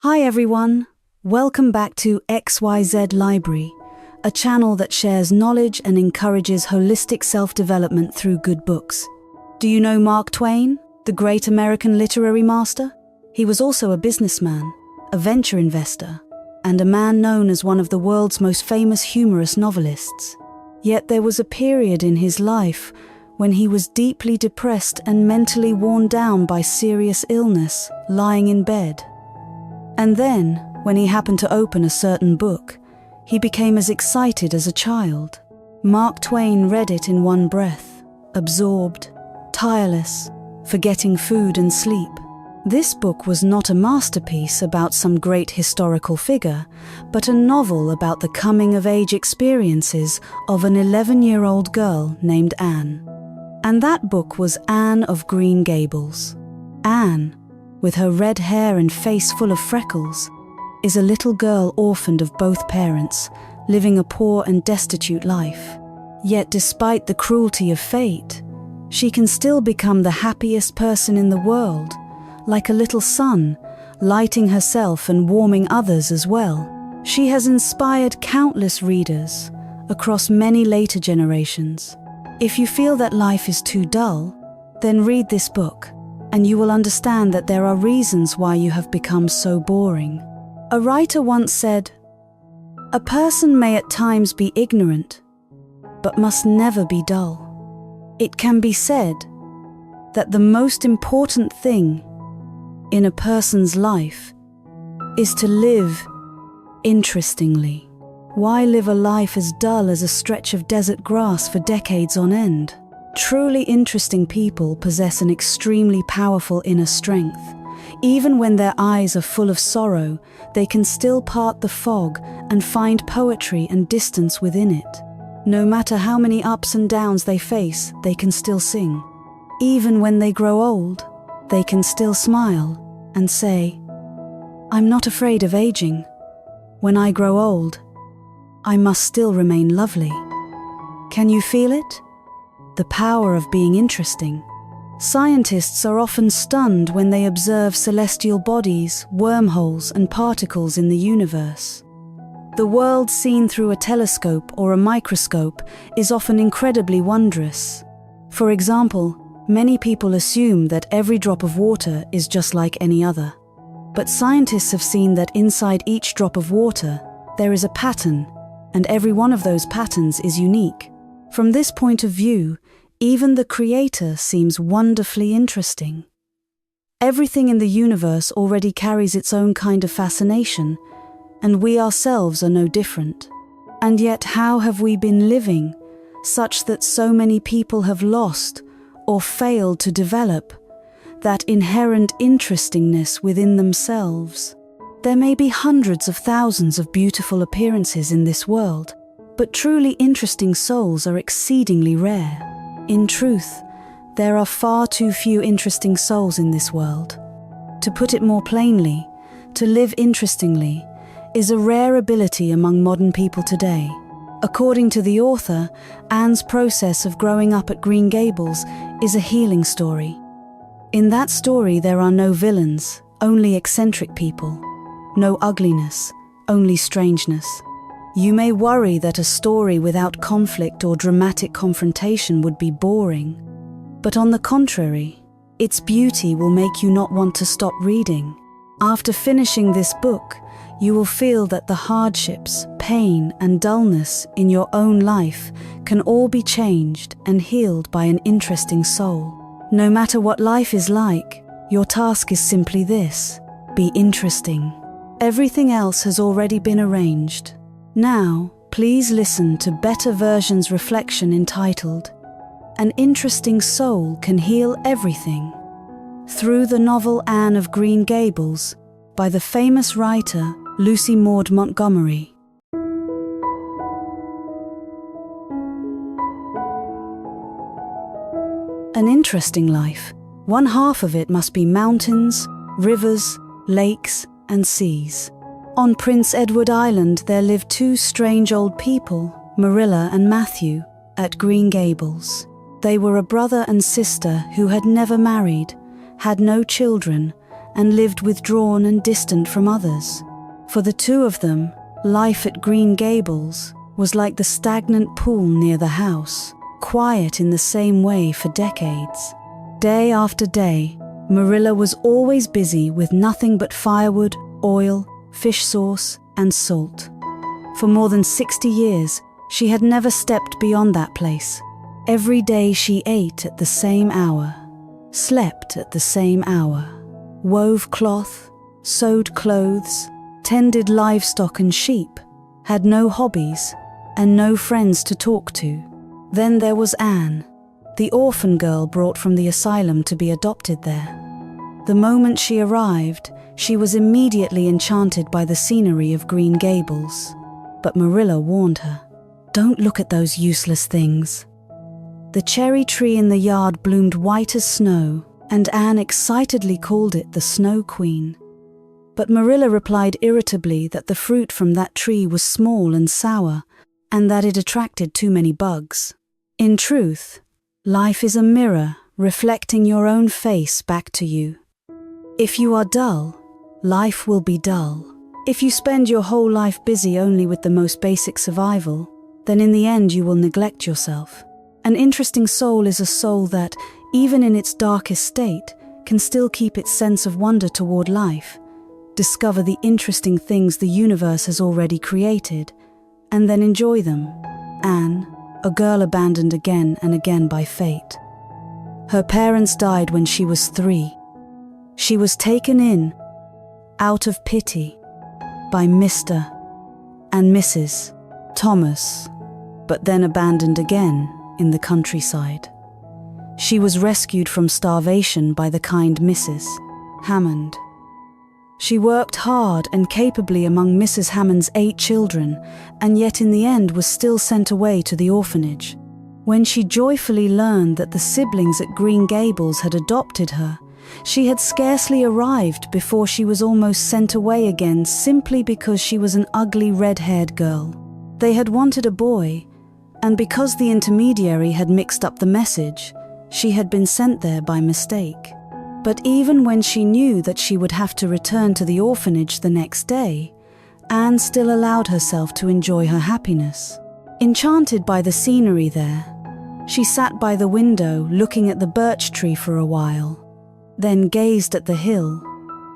Hi everyone, welcome back to XYZ Library, a channel that shares knowledge and encourages holistic self-development through good books. Do you know Mark Twain, the great American literary master? He was also a businessman, a venture investor, and a man known as one of the world's most famous humorous novelists. Yet there was a period in his life when he was deeply depressed and mentally worn down by serious illness, lying in bed. And then, when he happened to open a certain book, he became as excited as a child. Mark Twain read it in one breath, absorbed, tireless, forgetting food and sleep. This book was not a masterpiece about some great historical figure, but a novel about the coming-of-age experiences of an 11-year-old girl named Anne. And that book was Anne of Green Gables. Anne, with her red hair and face full of freckles, is a little girl orphaned of both parents, living a poor and destitute life. Yet despite the cruelty of fate, she can still become the happiest person in the world, like a little sun, lighting herself and warming others as well. She has inspired countless readers across many later generations. If you feel that life is too dull, then read this book, and you will understand that there are reasons why you have become so boring. A writer once said, "A person may at times be ignorant, but must never be dull." It can be said that the most important thing in a person's life is to live interestingly. Why live a life as dull as a stretch of desert grass for decades on end? Truly interesting people possess an extremely powerful inner strength. Even when their eyes are full of sorrow, they can still part the fog and find poetry and distance within it. No matter how many ups and downs they face, they can still sing. Even when they grow old, they can still smile and say, "I'm not afraid of aging. When I grow old, I must still remain lovely." Can you feel it? The power of being interesting. Scientists are often stunned when they observe celestial bodies, wormholes, and particles in the universe. The world seen through a telescope or a microscope is often incredibly wondrous. For example, many people assume that every drop of water is just like any other. But scientists have seen that inside each drop of water, there is a pattern, and every one of those patterns is unique. From this point of view, even the Creator seems wonderfully interesting. Everything in the universe already carries its own kind of fascination, and we ourselves are no different. And yet how have we been living, such that so many people have lost or failed to develop that inherent interestingness within themselves? There may be hundreds of thousands of beautiful appearances in this world, but truly interesting souls are exceedingly rare. In truth, there are far too few interesting souls in this world. To put it more plainly, to live interestingly is a rare ability among modern people today. According to the author, Anne's process of growing up at Green Gables is a healing story. In that story, there are no villains, only eccentric people. No ugliness, only strangeness. You may worry that a story without conflict or dramatic confrontation would be boring. But on the contrary, its beauty will make you not want to stop reading. After finishing this book, you will feel that the hardships, pain, and dullness in your own life can all be changed and healed by an interesting soul. No matter what life is like, your task is simply this: be interesting. Everything else has already been arranged. Now, please listen to Better Version's reflection entitled, "An Interesting Soul Can Heal Everything," through the novel Anne of Green Gables by the famous writer Lucy Maud Montgomery. An interesting life. One half of it must be mountains, rivers, lakes, and seas. On Prince Edward Island there lived two strange old people, Marilla and Matthew, at Green Gables. They were a brother and sister who had never married, had no children, and lived withdrawn and distant from others. For the two of them, life at Green Gables was like the stagnant pool near the house, quiet in the same way for decades. Day after day, Marilla was always busy with nothing but firewood, oil, fish sauce, and salt. For more than 60 years, she had never stepped beyond that place. Every day she ate at the same hour, slept at the same hour, wove cloth, sewed clothes, tended livestock and sheep, had no hobbies, and no friends to talk to. Then there was Anne, the orphan girl brought from the asylum to be adopted there. The moment she arrived, she was immediately enchanted by the scenery of Green Gables. But Marilla warned her, "Don't look at those useless things." The cherry tree in the yard bloomed white as snow, and Anne excitedly called it the Snow Queen. But Marilla replied irritably that the fruit from that tree was small and sour, and that it attracted too many bugs. In truth, life is a mirror reflecting your own face back to you. If you are dull, life will be dull. If you spend your whole life busy only with the most basic survival, then in the end you will neglect yourself. An interesting soul is a soul that, even in its darkest state, can still keep its sense of wonder toward life, discover the interesting things the universe has already created, and then enjoy them. Anne, a girl abandoned again and again by fate. Her parents died when she was 3. She was taken in, out of pity, by Mr. and Mrs. Thomas, but then abandoned again in the countryside. She was rescued from starvation by the kind Mrs. Hammond. She worked hard and capably among Mrs. Hammond's 8 children, and yet in the end was still sent away to the orphanage. When she joyfully learned that the siblings at Green Gables had adopted her, she had scarcely arrived before she was almost sent away again simply because she was an ugly red-haired girl. They had wanted a boy, and because the intermediary had mixed up the message, she had been sent there by mistake. But even when she knew that she would have to return to the orphanage the next day, Anne still allowed herself to enjoy her happiness. Enchanted by the scenery there, she sat by the window looking at the birch tree for a while, then gazed at the hill,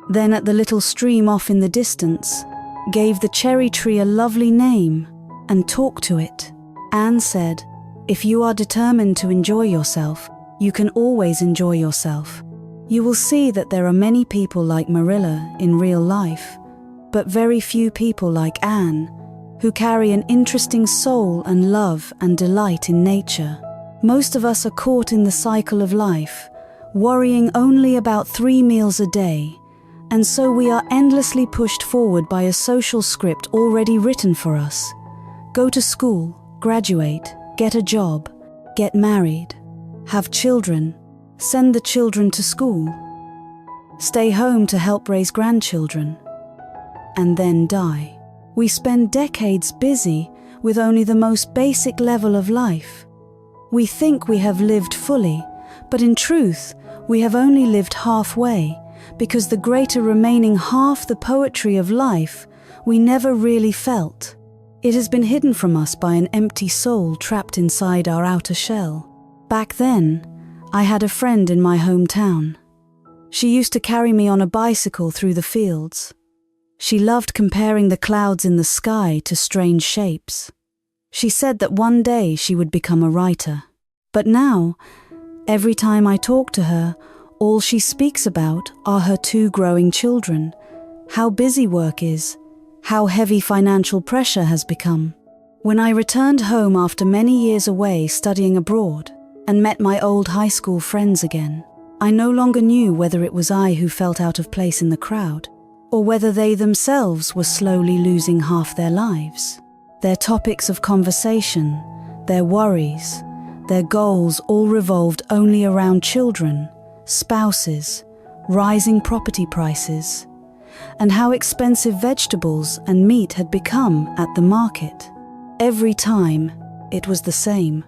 then at the little stream off in the distance, gave the cherry tree a lovely name, and talked to it. Anne said, "If you are determined to enjoy yourself, you can always enjoy yourself. You will see that there are many people like Marilla in real life, but very few people like Anne, who carry an interesting soul and love and delight in nature. Most of us are caught in the cycle of life, worrying only about 3 meals a day, and so we are endlessly pushed forward by a social script already written for us. Go to school, graduate, get a job, get married, have children, send the children to school, stay home to help raise grandchildren, and then die. We spend decades busy with only the most basic level of life. We think we have lived fully, but in truth, we have only lived halfway, because the greater remaining half the poetry of life we never really felt. It has been hidden from us by an empty soul trapped inside our outer shell. Back then, I had a friend in my hometown. She used to carry me on a bicycle through the fields. She loved comparing the clouds in the sky to strange shapes. She said that one day she would become a writer. But now, every time I talk to her, all she speaks about are her 2 growing children, how busy work is, how heavy financial pressure has become. When I returned home after many years away studying abroad and met my old high school friends again, I no longer knew whether it was I who felt out of place in the crowd, or whether they themselves were slowly losing half their lives. Their topics of conversation, their worries, their goals all revolved only around children, spouses, rising property prices, and how expensive vegetables and meat had become at the market. Every time, it was the same.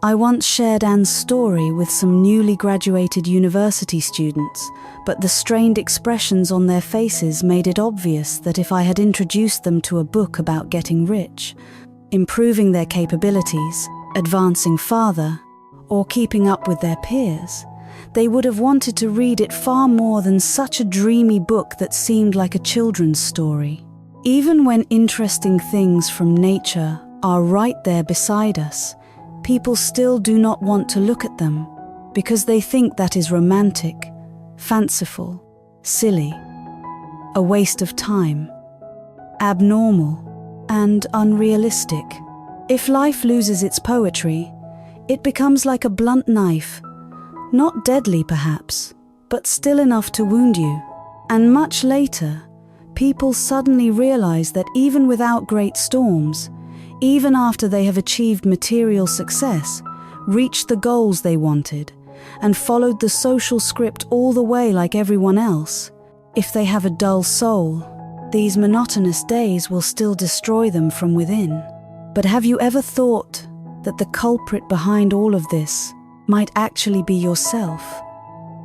I once shared Anne's story with some newly graduated university students, but the strained expressions on their faces made it obvious that if I had introduced them to a book about getting rich, improving their capabilities, advancing farther, or keeping up with their peers, they would have wanted to read it far more than such a dreamy book that seemed like a children's story. Even when interesting things from nature are right there beside us, people still do not want to look at them because they think that is romantic, fanciful, silly, a waste of time, abnormal, and unrealistic. If life loses its poetry, it becomes like a blunt knife, not deadly perhaps, but still enough to wound you. And much later, people suddenly realize that even without great storms, even after they have achieved material success, reached the goals they wanted, and followed the social script all the way like everyone else, if they have a dull soul, these monotonous days will still destroy them from within. But have you ever thought that the culprit behind all of this might actually be yourself?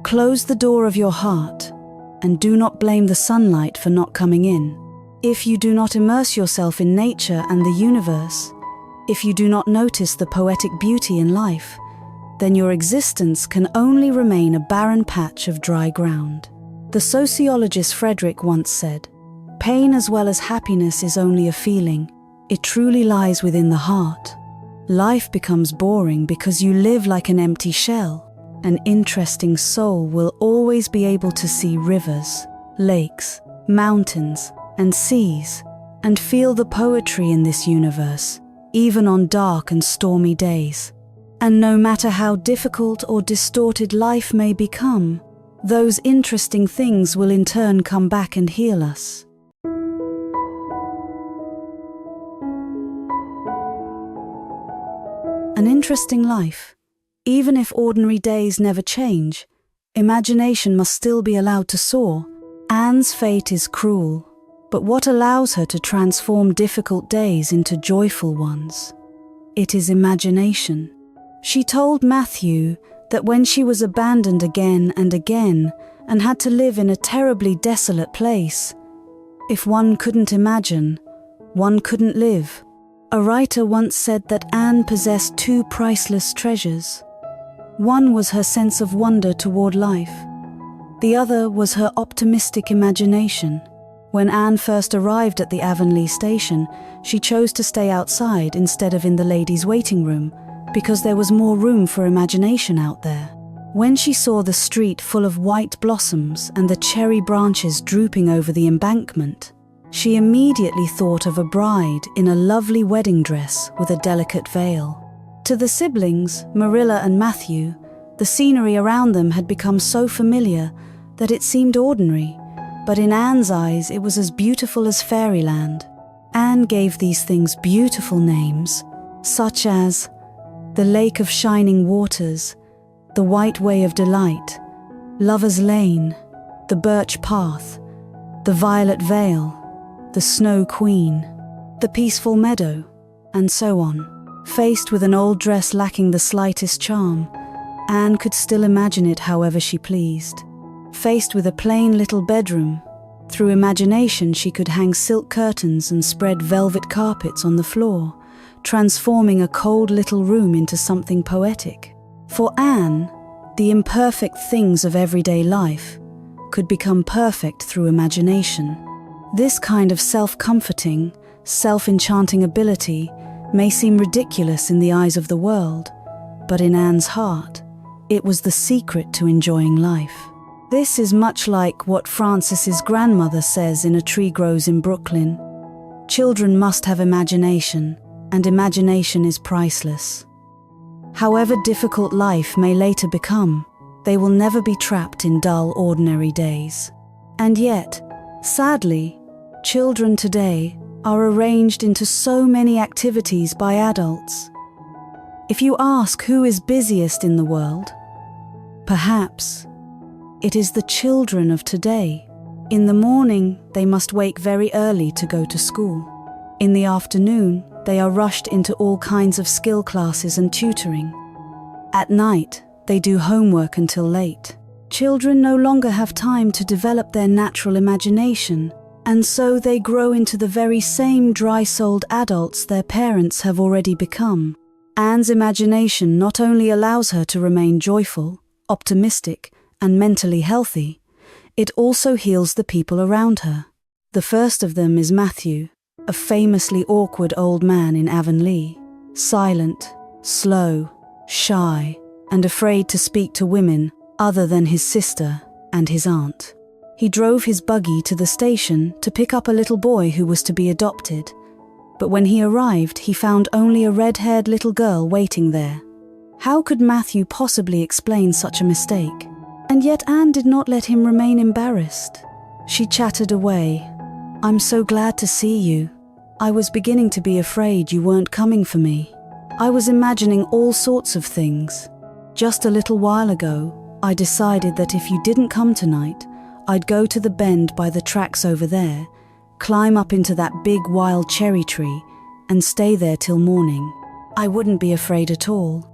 Close the door of your heart and do not blame the sunlight for not coming in. If you do not immerse yourself in nature and the universe, if you do not notice the poetic beauty in life, then your existence can only remain a barren patch of dry ground. The sociologist Frederick once said, "Pain as well as happiness is only a feeling. It truly lies within the heart." Life becomes boring because you live like an empty shell. An interesting soul will always be able to see rivers, lakes, mountains, and seas, and feel the poetry in this universe, even on dark and stormy days. And no matter how difficult or distorted life may become, those interesting things will in turn come back and heal us. An interesting life. Even if ordinary days never change, imagination must still be allowed to soar. Anne's fate is cruel, but what allows her to transform difficult days into joyful ones? It is imagination. She told Matthew that when she was abandoned again and again and had to live in a terribly desolate place, if one couldn't imagine, one couldn't live. A writer once said that Anne possessed two priceless treasures. One was her sense of wonder toward life. The other was her optimistic imagination. When Anne first arrived at the Avonlea station, she chose to stay outside instead of in the ladies' waiting room, because there was more room for imagination out there. When she saw the street full of white blossoms and the cherry branches drooping over the embankment, she immediately thought of a bride in a lovely wedding dress with a delicate veil. To the siblings, Marilla and Matthew, the scenery around them had become so familiar that it seemed ordinary, but in Anne's eyes it was as beautiful as fairyland. Anne gave these things beautiful names, such as the Lake of Shining Waters, the White Way of Delight, Lover's Lane, the Birch Path, the Violet Vale, the Snow Queen, the Peaceful Meadow, and so on. Faced with an old dress lacking the slightest charm, Anne could still imagine it however she pleased. Faced with a plain little bedroom, through imagination she could hang silk curtains and spread velvet carpets on the floor, transforming a cold little room into something poetic. For Anne, the imperfect things of everyday life could become perfect through imagination. This kind of self-comforting, self-enchanting ability may seem ridiculous in the eyes of the world, but in Anne's heart, it was the secret to enjoying life. This is much like what Frances's grandmother says in A Tree Grows in Brooklyn. Children must have imagination, and imagination is priceless. However difficult life may later become, they will never be trapped in dull, ordinary days. And yet, sadly, children today are arranged into so many activities by adults. If you ask who is busiest in the world, perhaps it is the children of today. In the morning, they must wake very early to go to school. In the afternoon, they are rushed into all kinds of skill classes and tutoring. At night, they do homework until late. Children no longer have time to develop their natural imagination, and so they grow into the very same dry-souled adults their parents have already become. Anne's imagination not only allows her to remain joyful, optimistic, and mentally healthy, it also heals the people around her. The first of them is Matthew, a famously awkward old man in Avonlea, silent, slow, shy, and afraid to speak to women other than his sister and his aunt. He drove his buggy to the station to pick up a little boy who was to be adopted, but when he arrived, he found only a red-haired little girl waiting there. How could Matthew possibly explain such a mistake? And yet Anne did not let him remain embarrassed. She chattered away. "I'm so glad to see you. I was beginning to be afraid you weren't coming for me. I was imagining all sorts of things. Just a little while ago, I decided that if you didn't come tonight, I'd go to the bend by the tracks over there, climb up into that big wild cherry tree, and stay there till morning. I wouldn't be afraid at all.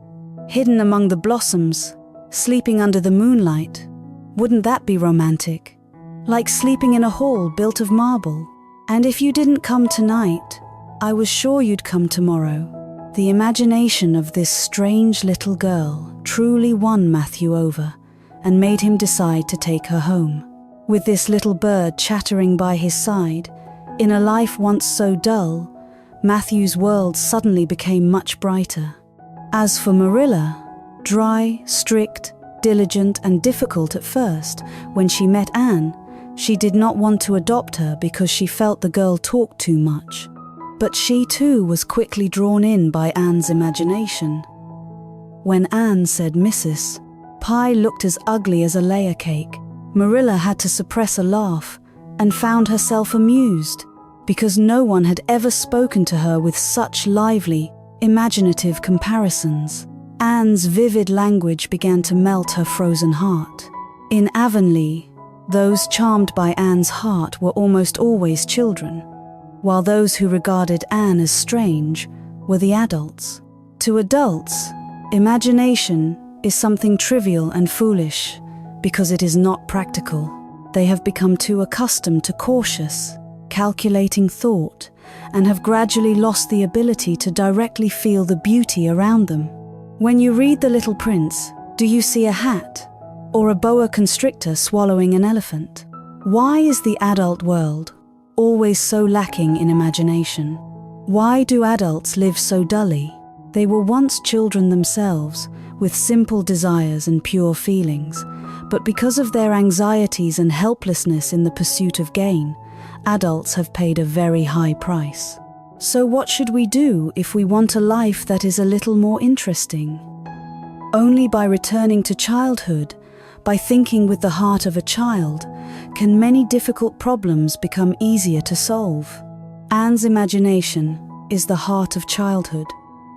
Hidden among the blossoms, sleeping under the moonlight. Wouldn't that be romantic? Like sleeping in a hall built of marble. And if you didn't come tonight, I was sure you'd come tomorrow." The imagination of this strange little girl truly won Matthew over and made him decide to take her home. With this little bird chattering by his side, in a life once so dull, Matthew's world suddenly became much brighter. As for Marilla, dry, strict, diligent, and difficult at first, when she met Anne, she did not want to adopt her because she felt the girl talked too much. But she too was quickly drawn in by Anne's imagination. When Anne said Mrs., pie looked as ugly as a layer cake, Marilla had to suppress a laugh and found herself amused because no one had ever spoken to her with such lively, imaginative comparisons. Anne's vivid language began to melt her frozen heart. In Avonlea, those charmed by Anne's heart were almost always children, while those who regarded Anne as strange were the adults. To adults, imagination is something trivial and foolish because it is not practical. They have become too accustomed to cautious, calculating thought and have gradually lost the ability to directly feel the beauty around them. When you read The Little Prince, do you see a hat or a boa constrictor swallowing an elephant? Why is the adult world always so lacking in imagination? Why do adults live so dully? They were once children themselves, with simple desires and pure feelings, but because of their anxieties and helplessness in the pursuit of gain, adults have paid a very high price. So what should we do if we want a life that is a little more interesting? Only by returning to childhood, by thinking with the heart of a child, can many difficult problems become easier to solve. Anne's imagination is the heart of childhood.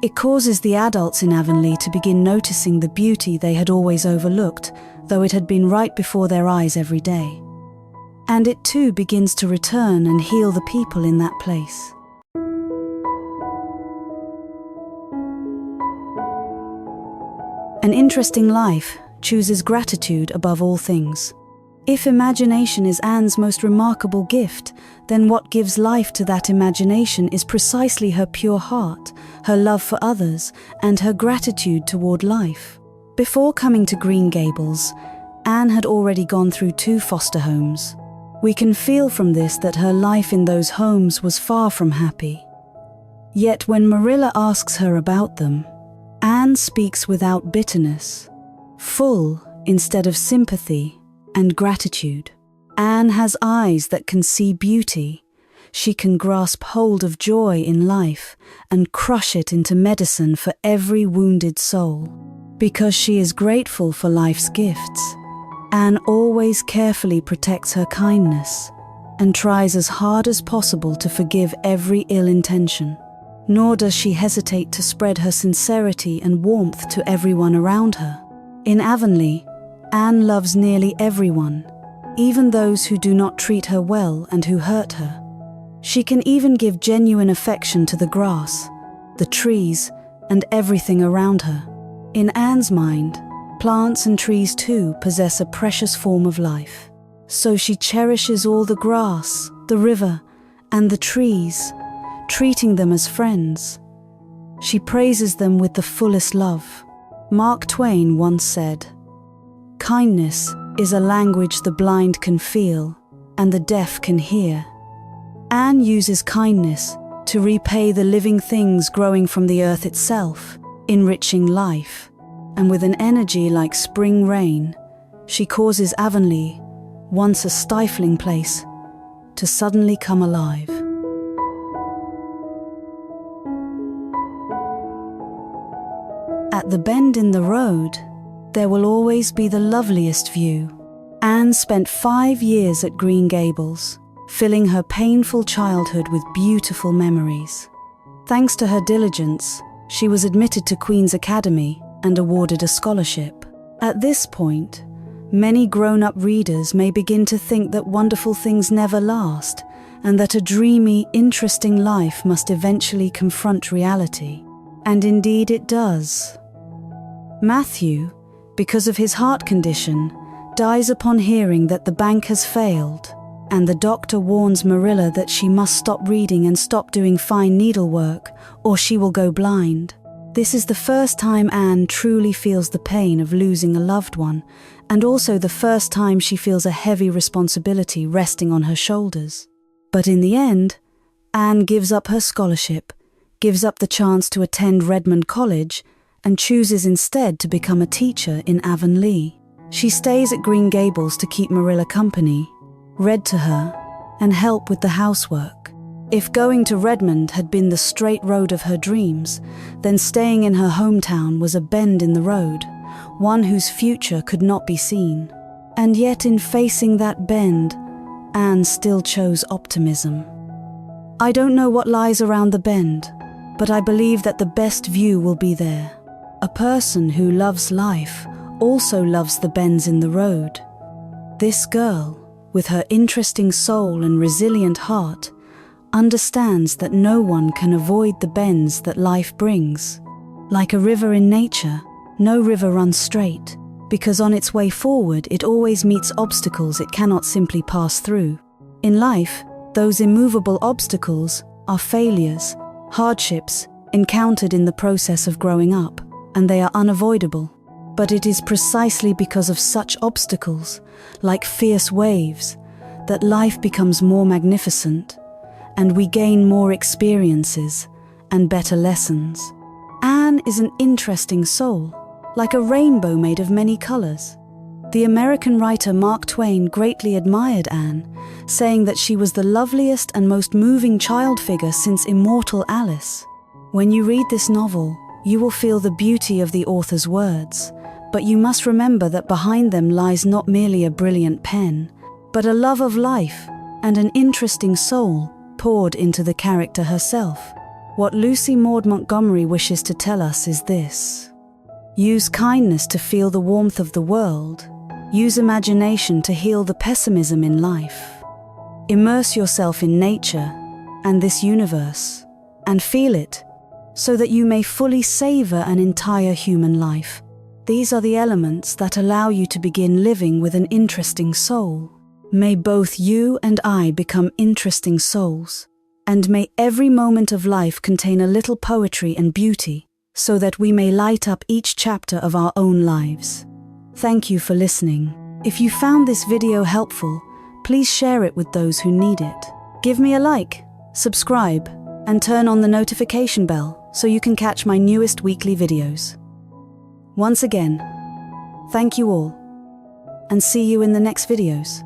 It causes the adults in Avonlea to begin noticing the beauty they had always overlooked, though it had been right before their eyes every day. And it too begins to return and heal the people in that place. An interesting life chooses gratitude above all things. If imagination is Anne's most remarkable gift, then what gives life to that imagination is precisely her pure heart, her love for others, and her gratitude toward life. Before coming to Green Gables, Anne had already gone through 2 foster homes. We can feel from this that her life in those homes was far from happy. Yet when Marilla asks her about them, Anne speaks without bitterness, full instead of sympathy and gratitude. Anne has eyes that can see beauty. She can grasp hold of joy in life and crush it into medicine for every wounded soul. Because she is grateful for life's gifts, Anne always carefully protects her kindness and tries as hard as possible to forgive every ill intention. Nor does she hesitate to spread her sincerity and warmth to everyone around her. In Avonlea, Anne loves nearly everyone, even those who do not treat her well and who hurt her. She can even give genuine affection to the grass, the trees, and everything around her. In Anne's mind, plants and trees too possess a precious form of life. So she cherishes all the grass, the river, and the trees, treating them as friends. She praises them with the fullest love. Mark Twain once said, "Kindness is a language the blind can feel and the deaf can hear." Anne uses kindness to repay the living things growing from the earth itself, enriching life. And with an energy like spring rain, she causes Avonlea, once a stifling place, to suddenly come alive. At the bend in the road, there will always be the loveliest view. Anne spent 5 years at Green Gables, filling her painful childhood with beautiful memories. Thanks to her diligence, she was admitted to Queen's Academy and awarded a scholarship. At this point, many grown-up readers may begin to think that wonderful things never last, and that a dreamy, interesting life must eventually confront reality. And indeed it does. Matthew, because of his heart condition, dies upon hearing that the bank has failed, and the doctor warns Marilla that she must stop reading and stop doing fine needlework, or she will go blind. This is the first time Anne truly feels the pain of losing a loved one, and also the first time she feels a heavy responsibility resting on her shoulders. But in the end, Anne gives up her scholarship, gives up the chance to attend Redmond College, and chooses instead to become a teacher in Avonlea. She stays at Green Gables to keep Marilla company, read to her, and help with the housework. If going to Redmond had been the straight road of her dreams, then staying in her hometown was a bend in the road, one whose future could not be seen. And yet in facing that bend, Anne still chose optimism. "I don't know what lies around the bend, but I believe that the best view will be there." A person who loves life also loves the bends in the road. This girl, with her interesting soul and resilient heart, understands that no one can avoid the bends that life brings. Like a river in nature, no river runs straight, because on its way forward it always meets obstacles it cannot simply pass through. In life, those immovable obstacles are failures, hardships encountered in the process of growing up, and they are unavoidable. But it is precisely because of such obstacles, like fierce waves, that life becomes more magnificent, and we gain more experiences and better lessons. Anne is an interesting soul, like a rainbow made of many colors. The American writer Mark Twain greatly admired Anne, saying that she was the loveliest and most moving child figure since immortal Alice. When you read this novel, you will feel the beauty of the author's words, but you must remember that behind them lies not merely a brilliant pen, but a love of life and an interesting soul poured into the character herself. What Lucy Maud Montgomery wishes to tell us is this: use kindness to feel the warmth of the world. Use imagination to heal the pessimism in life. Immerse yourself in nature and this universe, and feel it, so that you may fully savor an entire human life. These are the elements that allow you to begin living with an interesting soul. May both you and I become interesting souls, and may every moment of life contain a little poetry and beauty, so that we may light up each chapter of our own lives. Thank you for listening. If you found this video helpful, please share it with those who need it. Give me a like, subscribe, and turn on the notification bell so you can catch my newest weekly videos. Once again, thank you all, and see you in the next videos.